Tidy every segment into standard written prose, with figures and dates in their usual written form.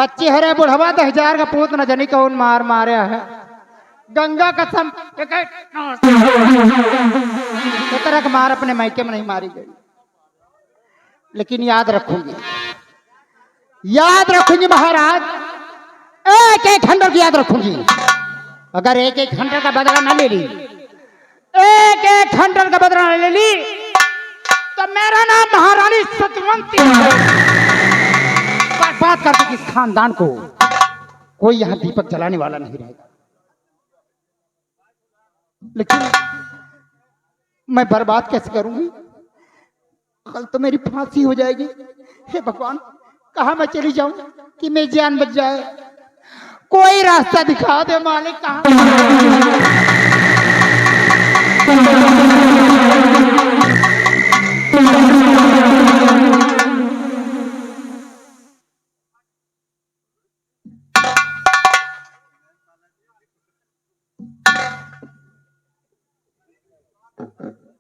बच्चे हरे बुढ़वा 10,000 का पूत न जानी कौन मार मारे है। गंगा कसम तरह का मार अपने मायके में नहीं मारी गई। लेकिन याद रखूंगी महाराज, एक एक खंडर की याद रखूंगी। अगर एक एक खंडर का बदला न ले ली, एक एक खंडर का बदला न ले ली, तो मेरा नाम महारानी सतवंती बर्बाद कर देगी। इस खानदान को कोई यहां दीपक जलाने वाला नहीं रहेगा। लेकिन मैं बर्बाद कैसे करूंगी? कल तो मेरी फांसी हो जाएगी। हे भगवान, कहां मैं चली जाऊं कि मेरी जान बच जाए? कोई रास्ता दिखा दे मालिक। कहां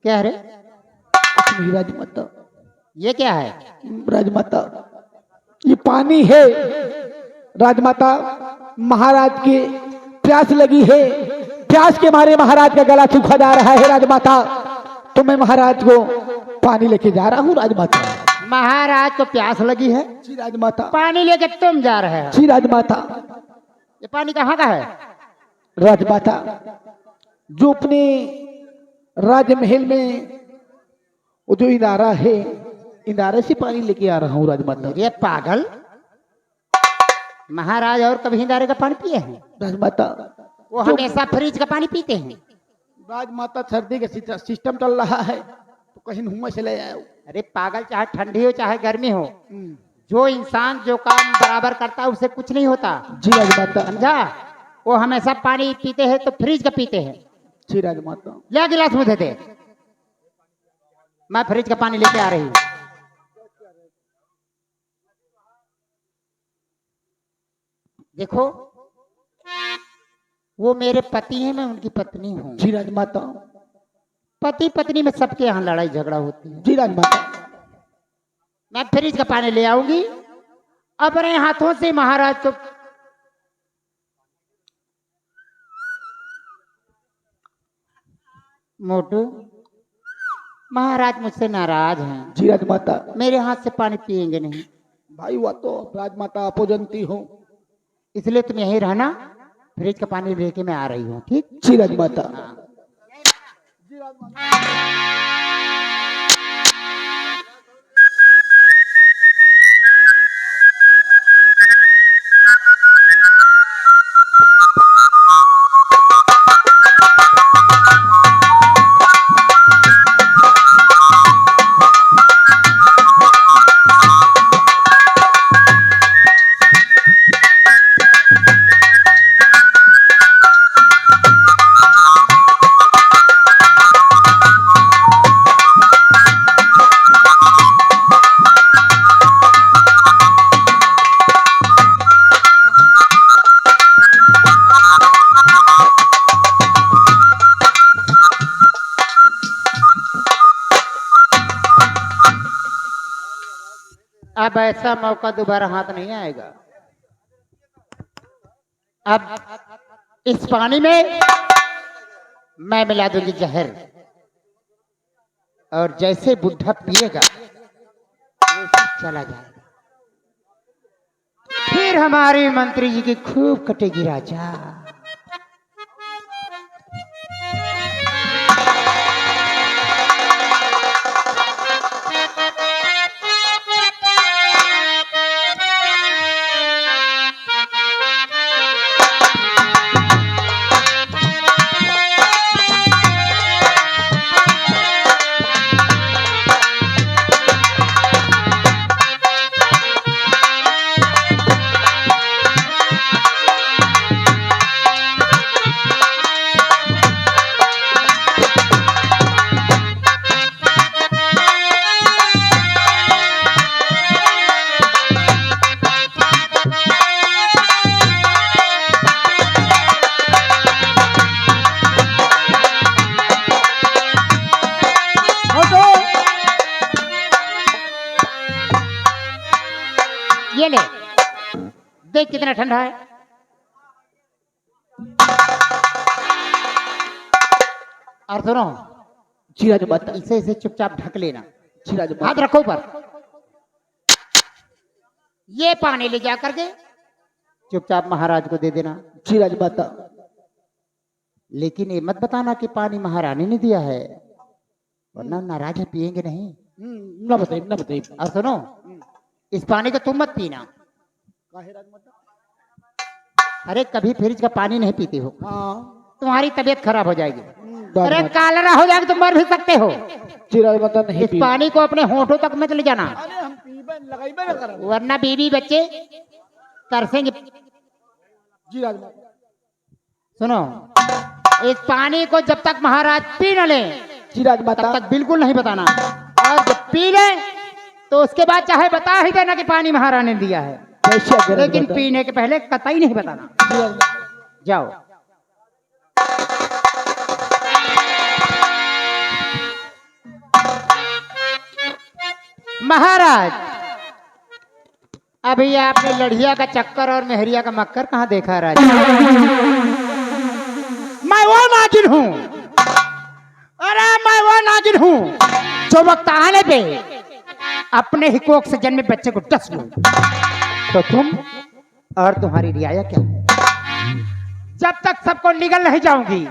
क्या है रे? राजमाता, ये क्या है? राजमाता ये पानी है। राजमाता, महाराज के प्यास लगी है। प्यास के मारे महाराज का गला सूखा जा रहा है। राजमाता, तो मैं महाराज को पानी लेके जा रहा हूँ। राजमाता, महाराज को प्यास लगी है? जी राजमाता। पानी लेके तुम जा रहे हो? जी राजमाता। ये पानी कहाँ का है? राजमाता, जो अपने राजमहल में वो जो इनारा है, इनारे से पानी लेके आ रहा हूँ। राजमाता। ये पागल, महाराज और कभी इंदारे का पानी पिए हैं? राजमाता, वो हमेशा फ्रिज का पानी पीते हैं। राजमाता, सर्दी का सिस्टम चल रहा है तो कहीं हुआ से ले आया। अरे पागल, चाहे ठंडी हो चाहे गर्मी हो, जो इंसान जो काम बराबर करता है उसे कुछ नहीं होता। जी राजमाता। समझा? वो हमेशा पानी पीते हैं तो फ्रिज का पीते हैं। जी राजमाता। ले गिलास मुझे दे, मैं फ्रिज का पानी लेके आ रही हूँ। देखो, वो मेरे पति हैं, मैं उनकी पत्नी हूँ। जी राजमाता। पति पत्नी में सबके यहाँ लड़ाई झगड़ा होती है। जी राजमाता। मैं फ्रिज का पानी ले आऊंगी, अपने हाथों से महाराज को। मोटू, महाराज मुझसे नाराज हैं। जी राजमाता। मेरे हाथ से पानी पिएंगे नहीं। भाई वह तो राजमाता आपो जानती हो, इसलिए तुम यहीं रहना, फ्रिज का पानी लेके मैं आ रही हूँ। ठीक? जी राजमाता। जी राजमाता। अब ऐसा मौका दोबारा हाथ नहीं आएगा। अब इस पानी में मैं मिला दूंगी जहर, और जैसे बुढ़ा पिएगा वैसे चला जाएगा। फिर हमारे मंत्री जी की खूब कटेगी राजा। देख कितना ठंडा है। और सुनो, जी राजमाता। इसे इसे चुपचाप ढक लेना। जी राजमाता। हाथ रखो ऊपर। ये पानी ले जा करके चुपचाप महाराज को दे देना। जी राजमाता। लेकिन ये मत बताना कि पानी महारानी ने दिया है, वरना नाराज है, पिएंगे नहीं। ना बताइए, ना बताइए। और सुनो, इस पानी को तुम मत पीना। काहे राजमाता? अरे कभी फ्रिज का पानी नहीं पीते हो, हाँ। तुम्हारी तबीयत खराब हो जाएगी। अरे राजमाता। कालरा हो जाएगा, तुम मर भी सकते हो। जी राजमाता नहीं इस पी। पानी को अपने होठों तक मत ले जाना, अरे हम पीबे लगाइबे ना करब। वरना बीवी बच्चे तरसेंगे। जी राजमाता। सुनो, इस पानी को जब तक महाराज पी न ले जी राजमाता। तब तक बिल्कुल नहीं बताना, और जब पी ले तो उसके बाद चाहे बता ही देना कि पानी महारानी ने दिया है, कैसे आज्ञा लेकिन राजमाता? पीने के पहले कतई नहीं बताना। जी राजमाता। जाओ। महाराज, अभी आपने लड़िया का चक्कर और मेहरिया का मक्कर कहाँ देखा राजा? मैं वो नागिन हूँ, अरे मैं वो नागिन हूँ जो वक्त आने पे अपने ही कोख से जन्मे बच्चे को डस लूं। तो तुम और तुम्हारी रियाया क्या है? जब तक सबको निगल नहीं जाऊंगी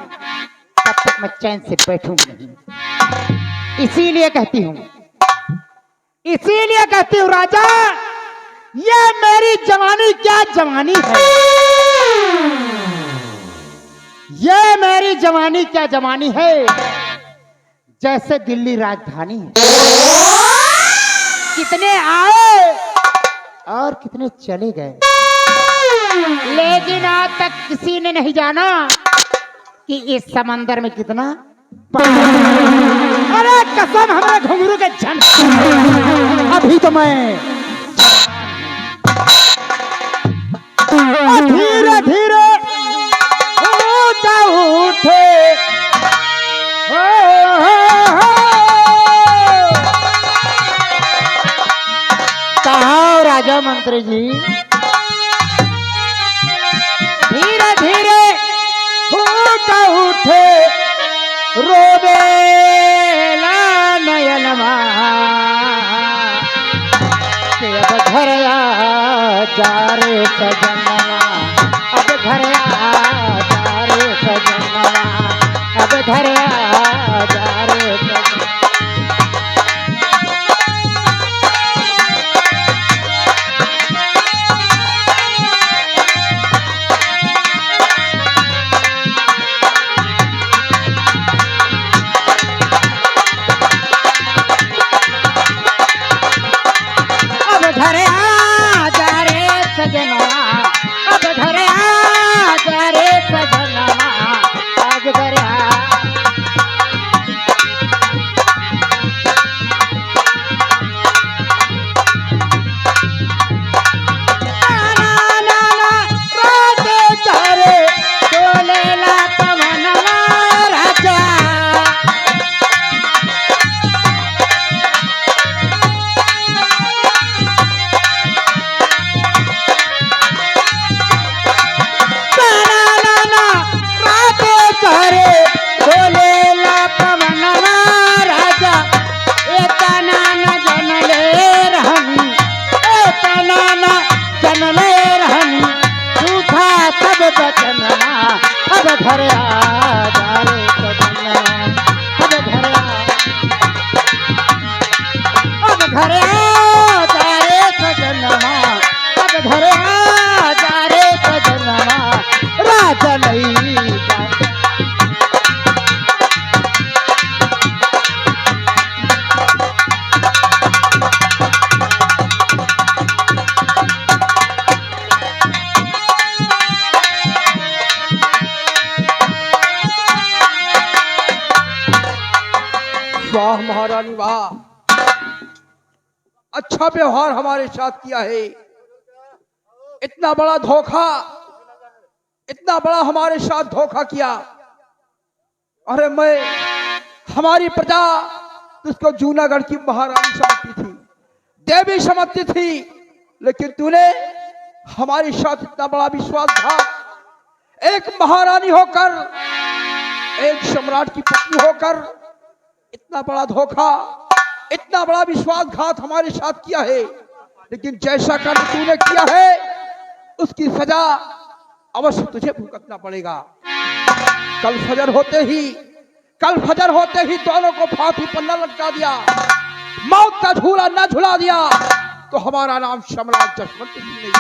तब तक मैं चैन से बैठूंगी नहीं। इसीलिए कहती हूँ राजा, ये मेरी जवानी क्या जवानी है, ये मेरी जवानी क्या जवानी है, जैसे दिल्ली राजधानी है। कितने आए और कितने चले गए, लेकिन आज तक किसी ने नहीं जाना कि इस समंदर में कितना अरे कसम हमारे घुंघरू के झन। अभी तो मैं धीरे धीरे ऊंचा उठे, कहा राजा मंत्री जी, धीरे धीरे ऊंचा उठे, रोबेला नयनमा के अब घर आ जा रे सजनवा, अब घर आ जा रे सजनवा, अब घर आ जा रे सजनवा। अब घर आ जा रे सजनवा, अब घर अब घर आ जा रे सजनवा, अब घर आ जा रे सजनवा, राजा नहीं जाता। वाह महारानी वाह, अच्छा व्यवहार हमारे साथ किया है। इतना बड़ा धोखा, इतना बड़ा हमारे साथ धोखा किया। अरे मैं हमारी प्रजा तुझको जूनागढ़ की महारानी समझती थी, देवी समझती थी, लेकिन तूने हमारे साथ इतना बड़ा विश्वासघात, एक महारानी होकर, एक सम्राट की पत्नी होकर इतना बड़ा धोखा, इतना बड़ा विश्वासघात हमारे साथ किया है। लेकिन जैसा कर्म तूने किया है उसकी सजा अवश्य तुझे भुगतना पड़ेगा। कल फजर होते ही दोनों को फांसी पर न लटका दिया, मौत का झूला न झुला दिया तो हमारा नाम सम्राट जसवंत सिंह नहीं।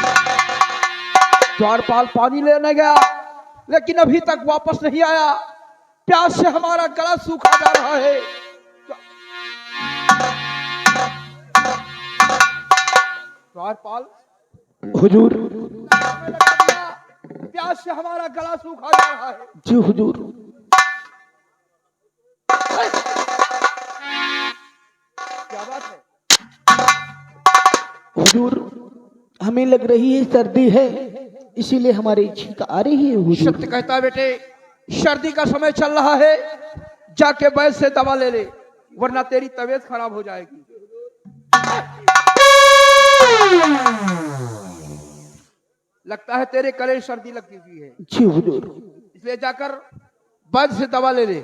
द्वारपाल पानी लेने गया लेकिन अभी तक वापस नहीं आया। प्यास से हमारा गला सूखा जा रहा है। द्वारपाल हुजूर। प्यास से हमारा गला सूखा जा रहा है। जी हुजूर। क्या बात है? हुजूर, हमें लग रही है सर्दी है, इसीलिए हमारी छींक आ रही है हुजूर। सत्य कहता है बेटे, सर्दी का समय चल रहा है, जाके वैद्य से दवा ले ले वरना तेरी तबीयत खराब हो जाएगी। लगता है तेरे गले सर्दी लगी हुई है। जी हुजूर। इसलिए जाकर वैद्य से दवा ले ले।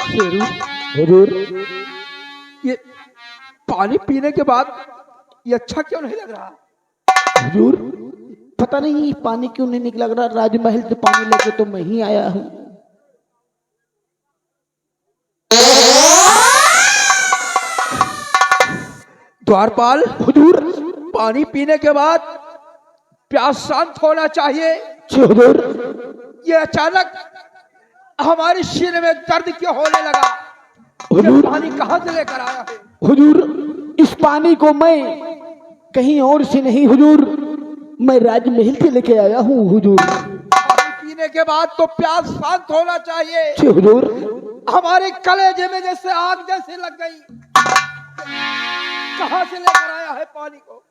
शेरू, हुजूर, ये पानी पीने के बाद ये अच्छा क्यों नहीं लग रहा? हुजूर, पता नहीं पानी क्यों नहीं निकला रहा। राजमहल से पानी लेके तो मैं ही आया हूँ। द्वारपाल, हुजूर। पानी पीने के बाद प्यास शांत होना चाहिए। जी हुजूर। ये अचानक हमारे सीने में दर्द क्यों होने लगा? ये हुजूर, पानी कहां से लेकर आया है? हुजूर, इस पानी को मैं कहीं और से नहीं हुजूर, मैं राजमहल से लेके आया हूँ हुजूर। पानी पीने के बाद तो प्यास शांत होना चाहिए। जी हुजूर। हमारे कलेजे में जैसे आग जैसे लग गई। कहां से लेकर आया है पानी को?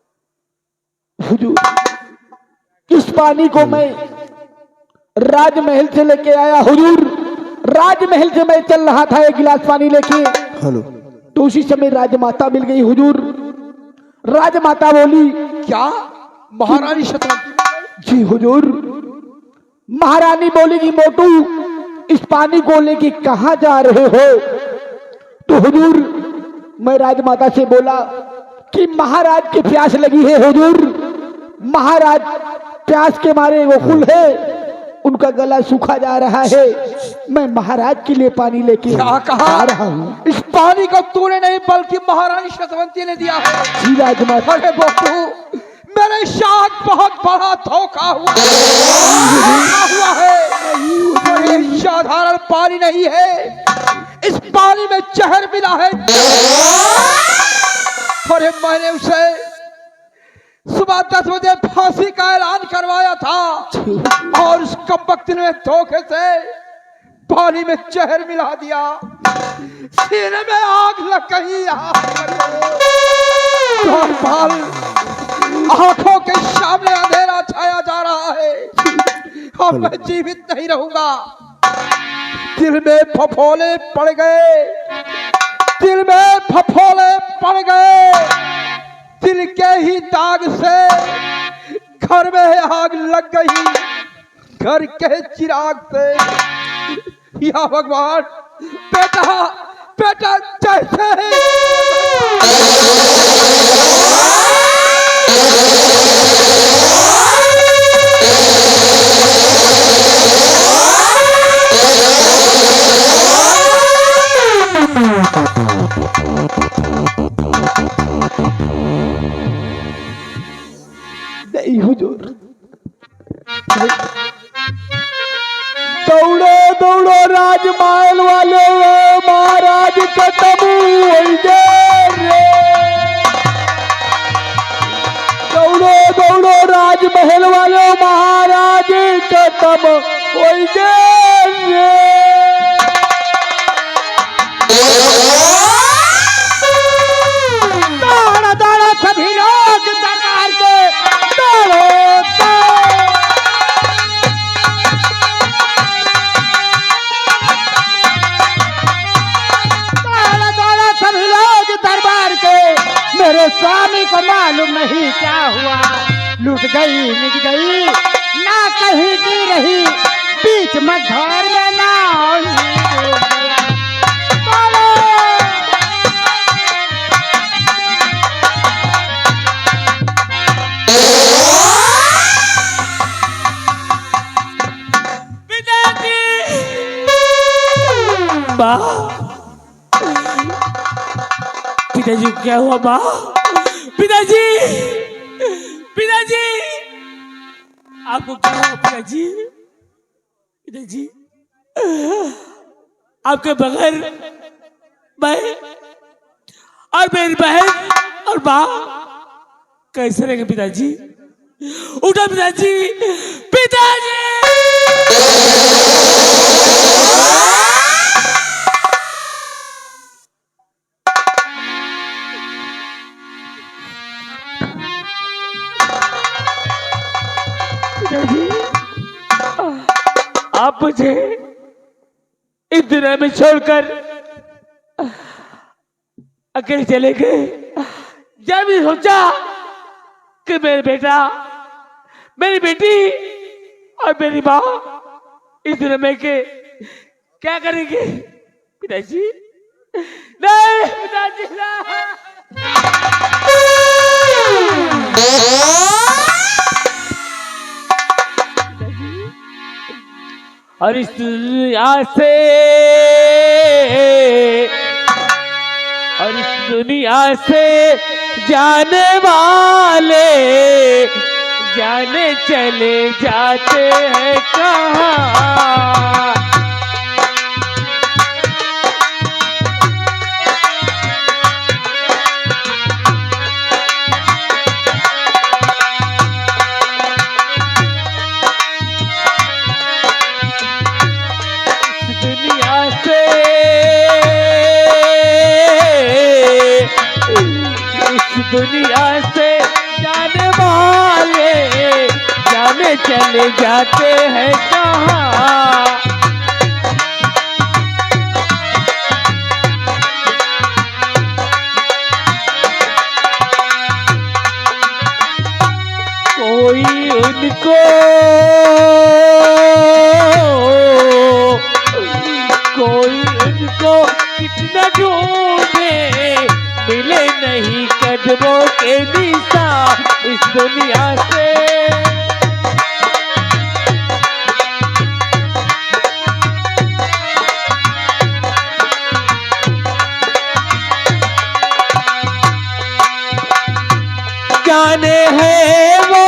हुजूर, इस पानी को मैं राजमहल से लेके आया हुजूर। राजमहल से मैं चल रहा था एक गिलास पानी लेके, हेलो, तो उसी समय राजमाता मिल गई हुजूर। राजमाता बोली, क्या महारानी शतवंती? जी हुजूर। महारानी बोलेगी, मोटू इस पानी को लेके कहां जा रहे हो? तो हुजूर मैं राजमाता से बोला कि महाराज की प्यास लगी है हुजूर। महाराज प्यास के मारे वो खुल है, उनका गला सूखा जा रहा है, मैं महाराज के लिए पानी लेके क्या कहा? आ रहा हूँ। इस पानी को तूने नहीं बल्कि महारानी शतवंती ने दिया है। जी राजमाता। अरे बप्पू, मेरे साथ बहुत बड़ा धोखा हुआ है। ये साधारण पानी नहीं है, इस पानी में जहर मिला है। अरे मैंने उसे सुबह 10 बजे फांसी का ऐलान करवाया था और उस कमबख्त ने धोखे से पानी में जहर मिला दिया। सीने में आग लग गई। आंखों के सामने अंधेरा छाया जा रहा है। अब मैं जीवित नहीं रहूंगा। दिल में फफोले पड़ गए, दिल में फफोले पड़ गए। दिल के ही दाग से घर में आग लग गई, घर के चिराग से। या भगवान, बेटा बेटा जैसे नहीं हुजूर। दौड़ो दौड़ो राजमहल वाले, महाराज खत्म हो गए। दौड़ो दौड़ो राजमहल वाले, महाराज खत्म हो गए। दौड़ो दौड़ो सभी लोग दरबार के, दौड़ो दौड़ो। हुआ, लूट गई मिट गई ना कहीं की रही, बीच मझधार में नाव ही डूब गया। बोलो। माँ, पिताजी को क्या हुआ माँ? पिताजी, पिताजी, आपको क्या हुआ पिताजी? पिताजी, आपके बगैर मैं और मेरी बहन और माँ कैसे रहेंगे पिताजी? उठो पिताजी, पिताजी। आप मुझे इस दुनिया में छोड़कर अकेले चले गए। जब भी सोचा कि मेरे बेटा, मेरी बेटी और मेरी माँ इस दुनिया में के क्या करेंगे पिताजी? नहीं पिताजी नहीं। और इस दुनिया से, और इस दुनिया से जाने वाले जाने चले जाते हैं कहाँ? दुनिया से जाने वाले जाने चले जाते हैं कहाँ? कोई उनको, कोई उनको कितना ढूंढे मिले नहीं कदमों के निशान इस दुनिया से। जाने है वो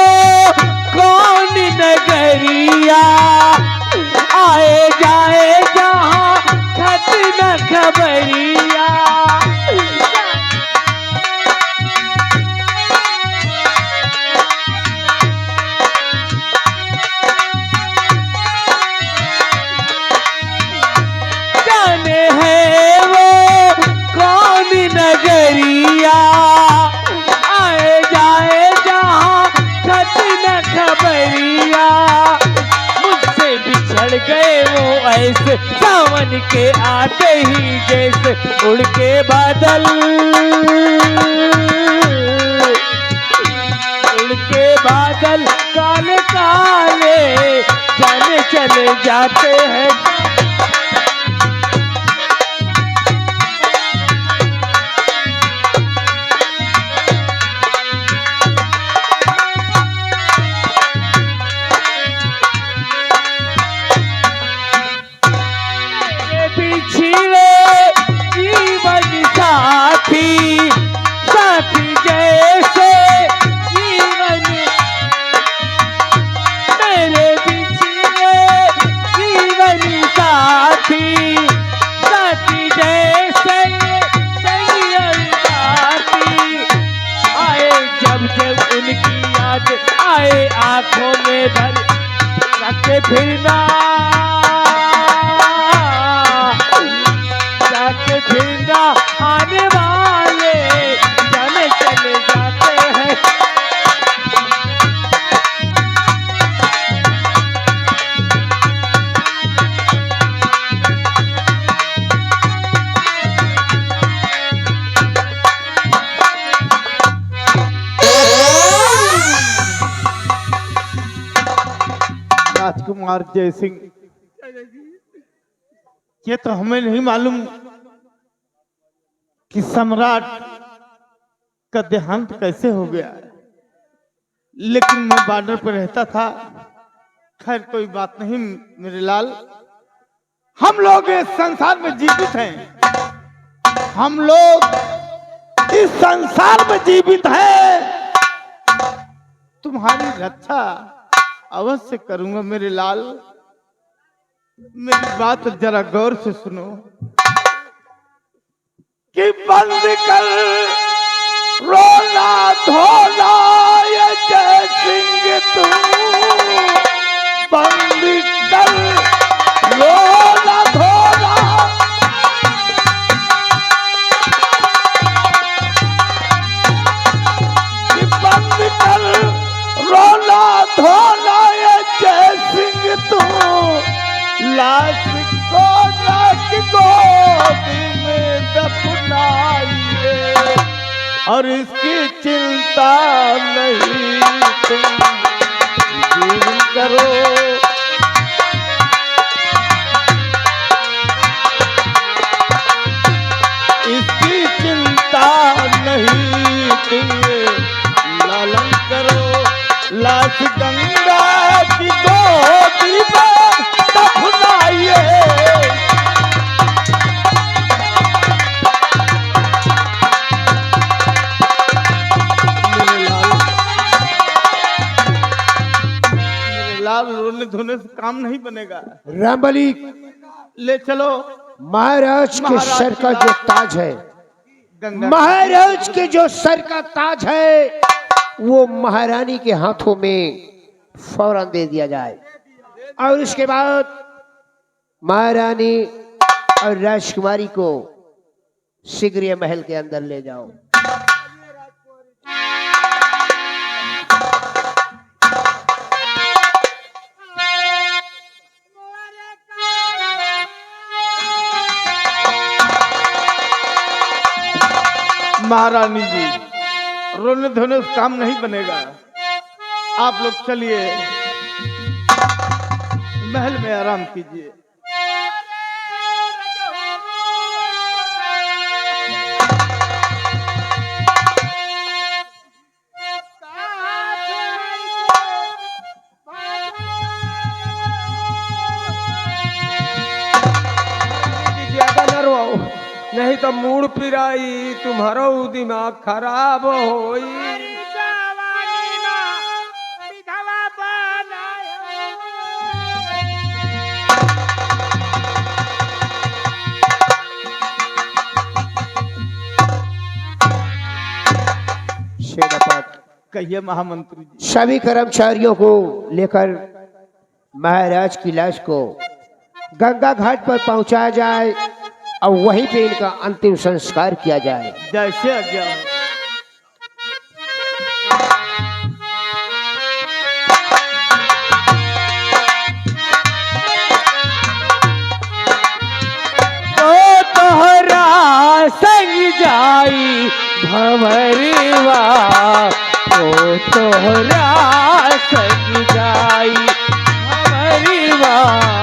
कौन नगरिया, आए जाए जहाँ खत न खबरिया। जाने है वो कौन नगरिया, आए जाए जहाँ खत न खबरिया। मुझसे बिछड़ गए वो ऐसे सावन के आते ही जैसे उड़ के बादल, उड़ के बादल काले काले जाने चले जाते हैं। जीवन साथी, साथी जैसे जीवन मेरे पिछले जीवन साथी, साथी जैसे जीवन साथी। आए जब जब उनकी याद आए आंखों में भर रखे फिरना, फिरना आने वाले जाने चले जाते हैं। राजकुमार जय सिंह, ये तो हमें नहीं मालूम कि सम्राट का देहांत कैसे हो गया, लेकिन मैं बॉर्डर पर रहता था। खैर कोई बात नहीं मेरे लाल, हम लोग इस संसार में जीवित हैं, हम लोग इस संसार में जीवित हैं। तुम्हारी रक्षा अवश्य करूंगा मेरे लाल। मेरी बात जरा गौर से सुनो कि बंद कर रोना धोना ये जय सिंह तू, बंद कर रोना धोना। कि बंद कर रोना धोना ये जय सिंह तू, लाश को रख गोदी में दफनाइए और इसकी चिंता नहीं तुम जीवन करो। इसकी चिंता नहीं तुम लालन करो, लाश गंगा की गोदी में दफनाइए। लाल रोने धोने से काम नहीं बनेगा। रामबली, ले चलो महाराज के सर का जो ताज है, गंगा, महाराज के जो सर का ताज है वो महारानी के हाथों में फौरन दे दिया जाए और उसके बाद महारानी और राजकुमारी को शीघ्र महल के अंदर ले जाओ। महारानी जी, रोने धोने से काम नहीं बनेगा। आप लोग चलिए महल में आराम कीजिए। ज्यादा न रोओ, नहीं तो मूड पिराई, तुम्हारा दिमाग खराब होई। कहिए महामंत्री जी। सभी कर्मचारियों को लेकर महाराज की लाश को गंगा घाट पर पहुंचाया जाए और वहीं पे इनका अंतिम संस्कार किया जाए। जैसे आज्ञा हो। तो तोहरा संग जाई भंवरवा, ओ तोहरा संग जाई भंवरवा।